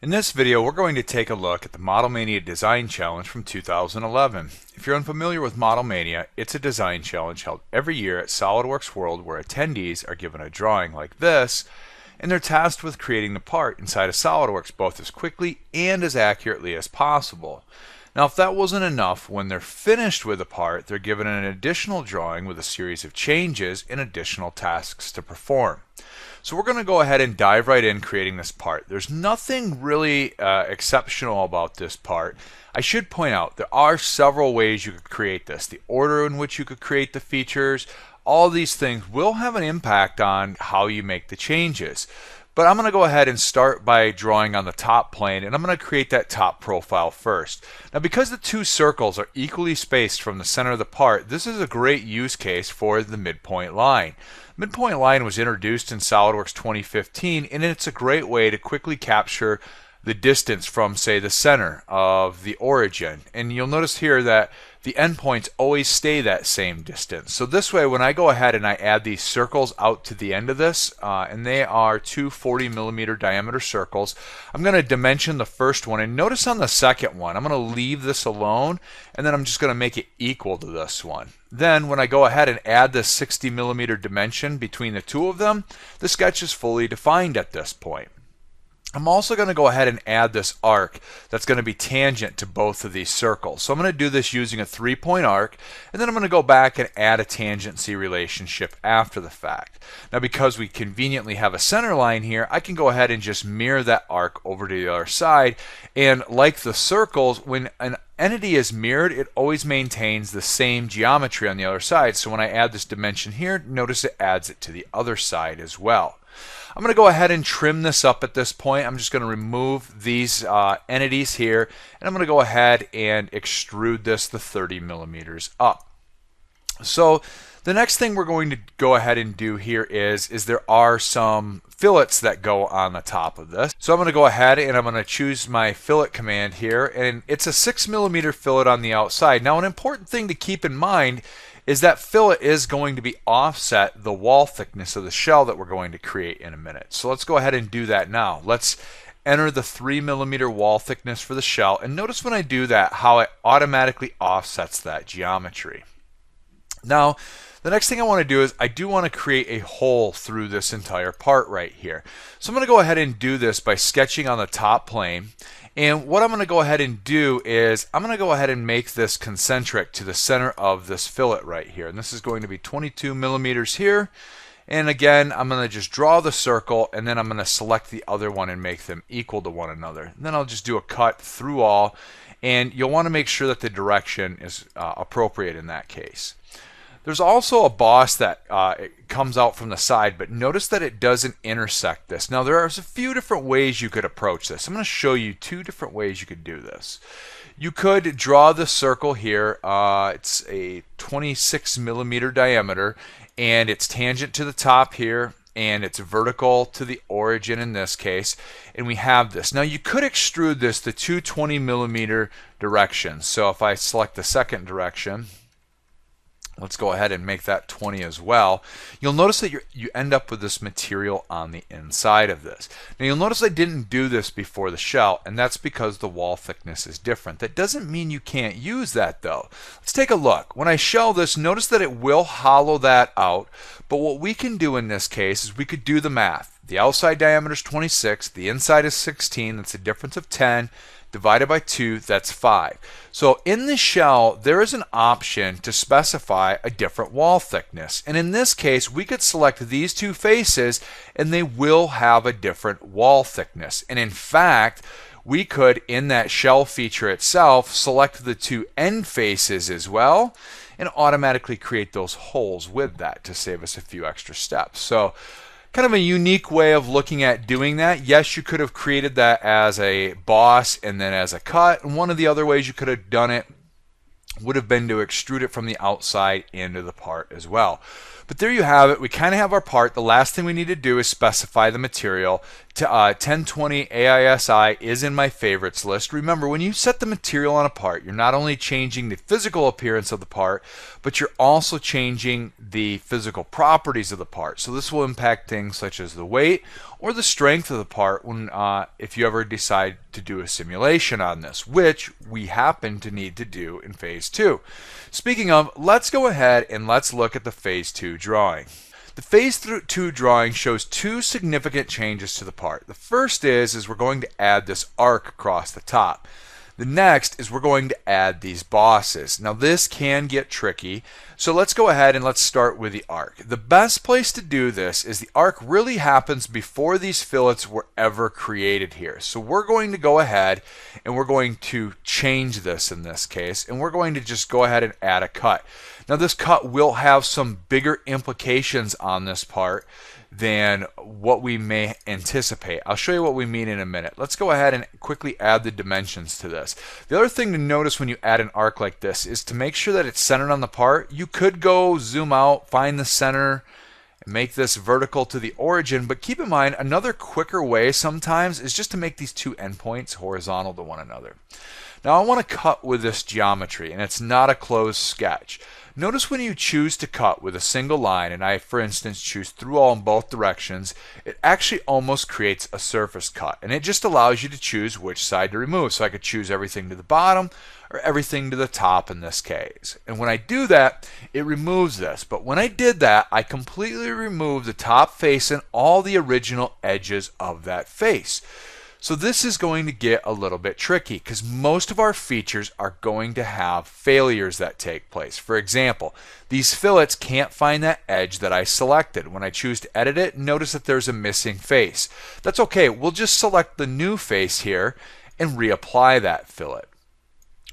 In this video, we're going to take a look at the Model Mania Design Challenge from 2011. If you're unfamiliar with Model Mania, it's a design challenge held every year at SOLIDWORKS World where attendees are given a drawing like this, and they're tasked with creating the part inside of SOLIDWORKS both as quickly and as accurately as possible. Now, if that wasn't enough, when they're finished with the part, they're given an additional drawing with a series of changes and additional tasks to perform. So we're going to go ahead and dive right in creating this part. There's nothing really exceptional about this part. I should point out there are several ways you could create this. The order in which you could create the features, all these things will have an impact on how you make the changes. But I'm going to go ahead and start by drawing on the top plane, and I'm going to create that top profile first. Now, because the two circles are equally spaced from the center of the part, this is a great use case for the midpoint line. Midpoint line was introduced in SOLIDWORKS 2015, and it's a great way to quickly capture the distance from, say, the center of the origin. And you'll notice here that the endpoints always stay that same distance. So this way, when I go ahead and I add these circles out to the end of this, and they are two 40mm diameter circles, I'm going to dimension the first one. And notice on the second one, I'm going to leave this alone, and then I'm just going to make it equal to this one. Then when I go ahead and add this 60mm dimension between the two of them, the sketch is fully defined at this point. I'm also going to go ahead and add this arc that's going to be tangent to both of these circles. So I'm going to do this using a 3-point arc, and then I'm going to go back and add a tangency relationship after the fact. Now, because we conveniently have a center line here, I can go ahead and just mirror that arc over to the other side. And like the circles, when an entity is mirrored, it always maintains the same geometry on the other side. So when I add this dimension here, notice it adds it to the other side as well. I'm going to go ahead and trim this up at this point. I'm just going to remove these entities here, and I'm going to go ahead and extrude this the 30mm up. So the next thing we're going to go ahead and do here is there are some fillets that go on the top of this. So I'm going to go ahead and I'm going to choose my fillet command here, and it's a 6mm fillet on the outside. Now, an important thing to keep in mind is that fillet is going to be offset the wall thickness of the shell that we're going to create in a minute. So let's go ahead and do that now. Let's enter the 3mm wall thickness for the shell, and notice when I do that how it automatically offsets that geometry. Now, the next thing I want to do is I do want to create a hole through this entire part right here. So I'm going to go ahead and do this by sketching on the top plane. And what I'm going to go ahead and do is I'm going to go ahead and make this concentric to the center of this fillet right here. And this is going to be 22mm here. And again, I'm going to just draw the circle, and then I'm going to select the other one and make them equal to one another. And then I'll just do a cut through all. And you'll want to make sure that the direction is appropriate in that case. There's also a boss that it comes out from the side, but notice that it doesn't intersect this. Now, there are a few different ways you could approach this. I'm going to show you two different ways you could do this. You could draw the circle here. It's a 26mm diameter, and it's tangent to the top here, and it's vertical to the origin in this case, and we have this. Now, you could extrude this to two 20mm directions. So if I select the second direction, let's go ahead and make that 20 as well. You'll notice that you end up with this material on the inside of this. Now, you'll notice I didn't do this before the shell, and that's because the wall thickness is different. That doesn't mean you can't use that, though. Let's take a look. When I shell this, notice that it will hollow that out, but what we can do in this case is we could do the math. The outside diameter is 26, the inside is 16, that's a difference of 10. Divided by 2, that's 5. So in the shell, there is an option to specify a different wall thickness. And in this case, we could select these two faces, and they will have a different wall thickness. And in fact, we could, in that shell feature itself, select the two end faces as well, and automatically create those holes with that to save us a few extra steps. So, kind of a unique way of looking at doing that. Yes, you could have created that as a boss and then as a cut. And one of the other ways you could have done it would have been to extrude it from the outside into the part as well. But there you have it. We kind of have our part. The last thing we need to do is specify the material. 1020 AISI is in my favorites list. Remember, when you set the material on a part, you're not only changing the physical appearance of the part, but you're also changing the physical properties of the part. So this will impact things such as the weight or the strength of the part when, if you ever decide to do a simulation on this, which we happen to need to do in Phase 2. Speaking of, let's go ahead and let's look at the Phase 2 drawing. The Phase 2 drawing shows two significant changes to the part. The first is we're going to add this arc across the top. The next is we're going to add these bosses. Now this can get tricky, so let's go ahead and let's start with the arc. The best place to do this is the arc really happens before these fillets were ever created here. So we're going to go ahead and we're going to change this in this case, and we're going to just go ahead and add a cut. Now this cut will have some bigger implications on this part than what we may anticipate. I'll show you what we mean in a minute. Let's go ahead and quickly add the dimensions to this. The other thing to notice when you add an arc like this is to make sure that it's centered on the part. You could go zoom out, find the center, and make this vertical to the origin, but keep in mind another quicker way sometimes is just to make these two endpoints horizontal to one another. Now I want to cut with this geometry, and it's not a closed sketch. Notice when you choose to cut with a single line, and I, for instance, choose through all in both directions, it actually almost creates a surface cut, and it just allows you to choose which side to remove. So I could choose everything to the bottom or everything to the top in this case. And when I do that, it removes this. But when I did that, I completely removed the top face and all the original edges of that face. So this is going to get a little bit tricky because most of our features are going to have failures that take place. For example, these fillets can't find that edge that I selected. When I choose to edit it, notice that there's a missing face. That's okay. We'll just select the new face here and reapply that fillet.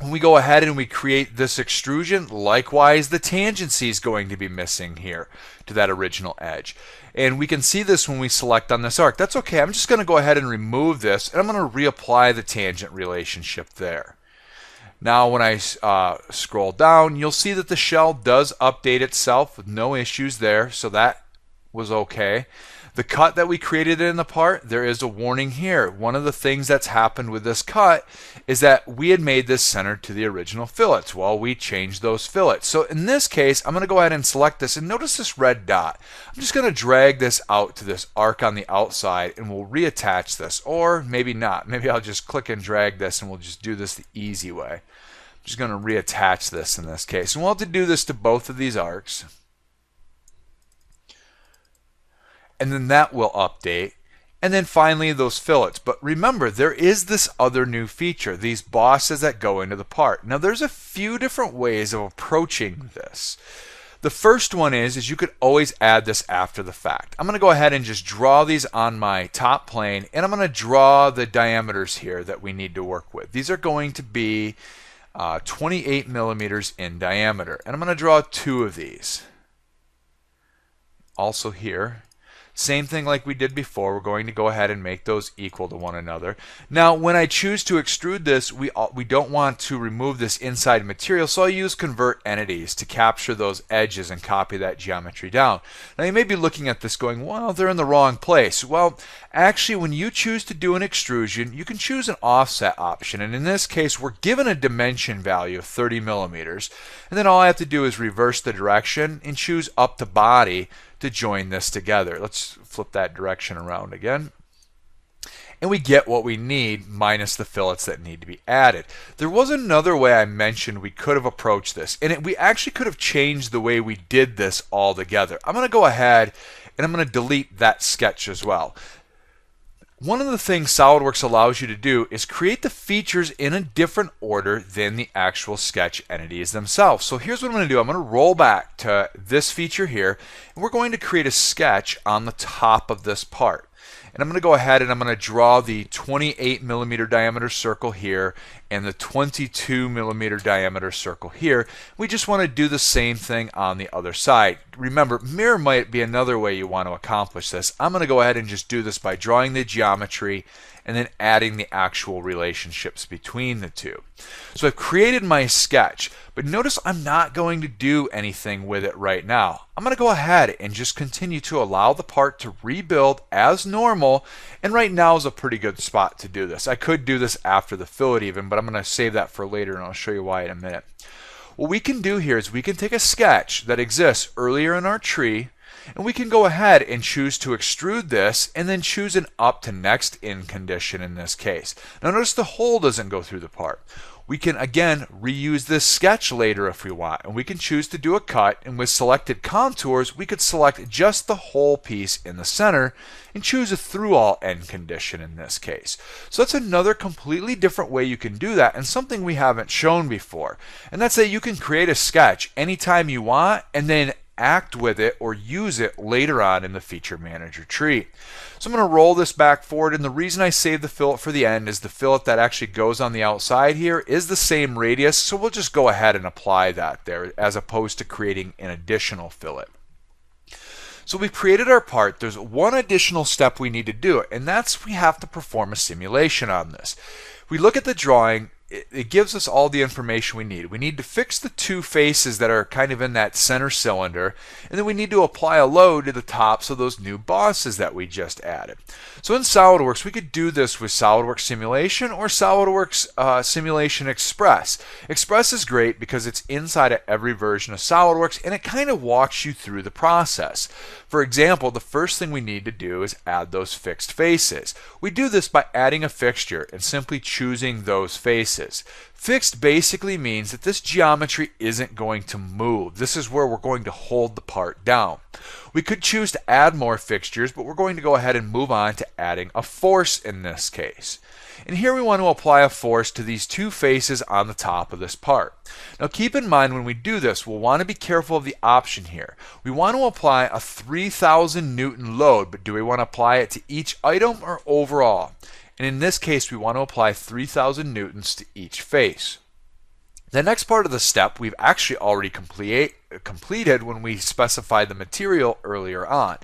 When we go ahead and we create this extrusion, likewise the tangency is going to be missing here to that original edge. And we can see this when we select on this arc. That's okay. I'm just going to go ahead and remove this, and I'm going to reapply the tangent relationship there. Now when I scroll down, you'll see that the shell does update itself with no issues there, so that was okay. The cut that we created in the part, there is a warning here. One of the things that's happened with this cut is that we had made this centered to the original fillets. Well, we changed those fillets. So in this case, I'm going to go ahead and select this, and notice this red dot. I'm just going to drag this out to this arc on the outside, and we'll reattach this, or maybe not. Maybe I'll just click and drag this, and we'll just do this the easy way. I'm just going to reattach this in this case, and we'll have to do this to both of these arcs. And then that will update, and then finally those fillets. But remember, there is this other new feature, these bosses that go into the part. Now there's a few different ways of approaching this. The first one is you could always add this after the fact. I'm going to go ahead and just draw these on my top plane, and I'm going to draw the diameters here that we need to work with. These are going to be 28 millimeters in diameter, and I'm going to draw two of these. Also here. Same thing like we did before, we're going to go ahead and make those equal to one another. Now when I choose to extrude this, we don't want to remove this inside material, so I'll use convert entities to capture those edges and copy that geometry down. Now you may be looking at this going, well, they're in the wrong place. Well, actually when you choose to do an extrusion, you can choose an offset option, and in this case we're given a dimension value of 30 millimeters, and then all I have to do is reverse the direction and choose up to body to join this together. Let's flip that direction around again. And we get what we need minus the fillets that need to be added. There was another way I mentioned we could have approached this, and we actually could have changed the way we did this altogether. I'm going to go ahead and I'm going to delete that sketch as well. One of the things SOLIDWORKS allows you to do is create the features in a different order than the actual sketch entities themselves. So here's what I'm going to do. I'm going to roll back to this feature here, and we're going to create a sketch on the top of this part. And I'm going to go ahead and I'm going to draw the 28 millimeter diameter circle here and the 22 millimeter diameter circle here. We just want to do the same thing on the other side. Remember, mirror might be another way you want to accomplish this. I'm going to go ahead and just do this by drawing the geometry and then adding the actual relationships between the two. So I've created my sketch, but notice I'm not going to do anything with it right now. I'm going to go ahead and just continue to allow the part to rebuild as normal, and right now is a pretty good spot to do this. I could do this after the fillet even, but I'm going to save that for later, and I'll show you why in a minute. What we can do here is we can take a sketch that exists earlier in our tree, and we can go ahead and choose to extrude this and then choose an up to next in condition in this case. Now notice the hole doesn't go through the part. We can again reuse this sketch later if we want, and we can choose to do a cut, and with selected contours we could select just the whole piece in the center and choose a through all end condition in this case. So that's another completely different way you can do that, and something we haven't shown before. And that's that you can create a sketch anytime you want and then act with it or use it later on in the feature manager tree. So I'm going to roll this back forward, and the reason I saved the fillet for the end is the fillet that actually goes on the outside here is the same radius, so we'll just go ahead and apply that there as opposed to creating an additional fillet. So we've created our part. There's one additional step we need to do, and that's we have to perform a simulation on this. We look at the drawing. It gives us all the information we need. We need to fix the two faces that are kind of in that center cylinder, and then we need to apply a load to the tops of those new bosses that we just added. So in SOLIDWORKS, we could do this with SOLIDWORKS Simulation or SOLIDWORKS Simulation Express. Express is great because it's inside of every version of SOLIDWORKS, and it kind of walks you through the process. For example, the first thing we need to do is add those fixed faces. We do this by adding a fixture and simply choosing those faces. Fixed basically means that this geometry isn't going to move. This is where we're going to hold the part down. We could choose to add more fixtures, but we're going to go ahead and move on to adding a force in this case. And here we want to apply a force to these two faces on the top of this part. Now keep in mind when we do this, we'll want to be careful of the option here. We want to apply a 3,000 Newton load, but do we want to apply it to each item or overall? And in this case, we want to apply 3,000 newtons to each face. The next part of the step we've actually already completed when we specified the material earlier on.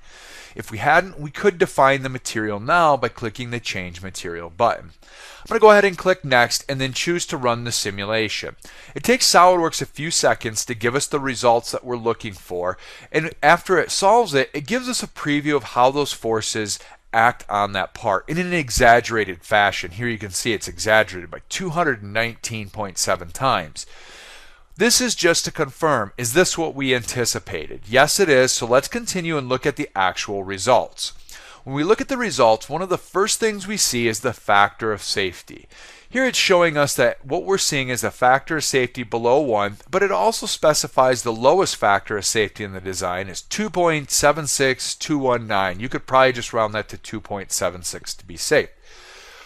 If we hadn't, we could define the material now by clicking the Change Material button. I'm going to go ahead and click Next and then choose to run the simulation. It takes SOLIDWORKS a few seconds to give us the results that we're looking for, and after it solves it, it gives us a preview of how those forces act on that part in an exaggerated fashion. Here you can see it's exaggerated by 219.7 times. This is just to confirm, is this what we anticipated? Yes, it is, so let's continue and look at the actual results. When we look at the results, one of the first things we see is the factor of safety. Here it's showing us that what we're seeing is a factor of safety below 1, but it also specifies the lowest factor of safety in the design is 2.76219. You could probably just round that to 2.76 to be safe.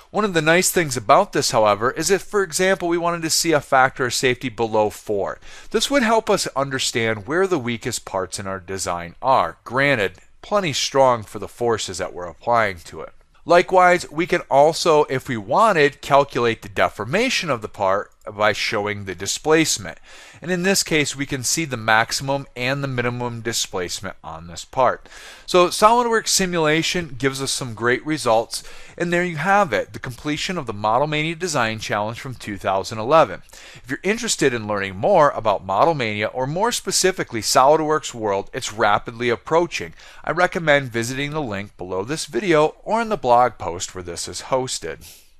One of the nice things about this, however, is if, for example, we wanted to see a factor of safety below 4. This would help us understand where the weakest parts in our design are. Granted, plenty strong for the forces that we're applying to it. Likewise, we can also, if we wanted, calculate the deformation of the part by showing the displacement. And in this case, we can see the maximum and the minimum displacement on this part. So SOLIDWORKS Simulation gives us some great results. And there you have it, the completion of the Model Mania Design Challenge from 2011. If you're interested in learning more about Model Mania, or more specifically SOLIDWORKS World, it's rapidly approaching. I recommend visiting the link below this video or in the blog post where this is hosted.